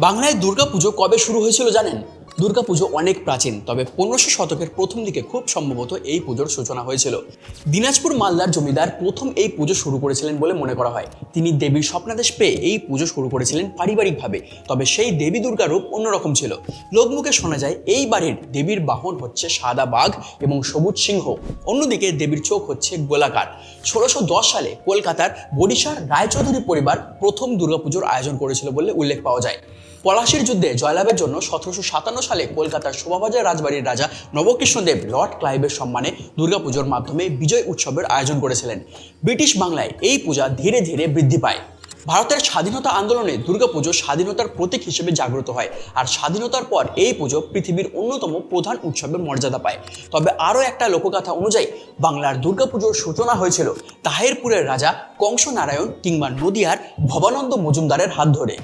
বাংলায় দুর্গাপুজো কবে শুরু হয়েছিল জানেন? দুর্গাপুজো অনেক প্রাচীন, তবে 1500 শতকের প্রথম দিকে খুব সম্ভবত এই পুজোর সূচনা হয়েছিল। দিনাজপুর মালদার জমিদার প্রথম এই পুজো শুরু করেছিলেন বলে মনে করা হয়। তিনি দেবীর স্বপ্নাদেশ পেয়ে এই পুজো শুরু করেছিলেন পারিবারিকভাবে, তবে সেই দেবী দুর্গার রূপ অন্যরকম ছিল। লোকমুখে শোনা যায় এই বাড়ির দেবীর বাহন হচ্ছে সাদা বাঘ এবং সবুজ সিংহ, অন্যদিকে দেবীর চোখ হচ্ছে গোলাকার। 1610 সালে কলকাতার বরিশার রায়চৌধুরী পরিবার প্রথম দুর্গাপুজোর আয়োজন করেছিল বলে উল্লেখ পাওয়া যায়। পলাশীর যুদ্ধে জয়লাভের জন্য 1757 সালে কলকাতার শোভাবাজার রাজবাড়ির রাজা নবকৃষ্ণদেব লর্ড ক্লাইভের সম্মানে দুর্গাপুজোর মাধ্যমে বিজয় উৎসবের আয়োজন করেছিলেন। ব্রিটিশ বাংলায় এই পূজা ধীরে ধীরে বৃদ্ধি পায়। ভারতের স্বাধীনতা আন্দোলনে দুর্গাপুজো স্বাধীনতার প্রতীক হিসেবে জাগ্রত হয়, আর স্বাধীনতার পর এই পুজো পৃথিবীর অন্যতম প্রধান উৎসবের মর্যাদা পায়। তবে আরও একটা লোকগাথা অনুযায়ী বাংলার দুর্গাপুজোর সূচনা হয়েছিল তাহেরপুরের রাজা কংস নারায়ণ কিংবা নদিয়ার ভবানন্দ মজুমদারের হাত ধরে।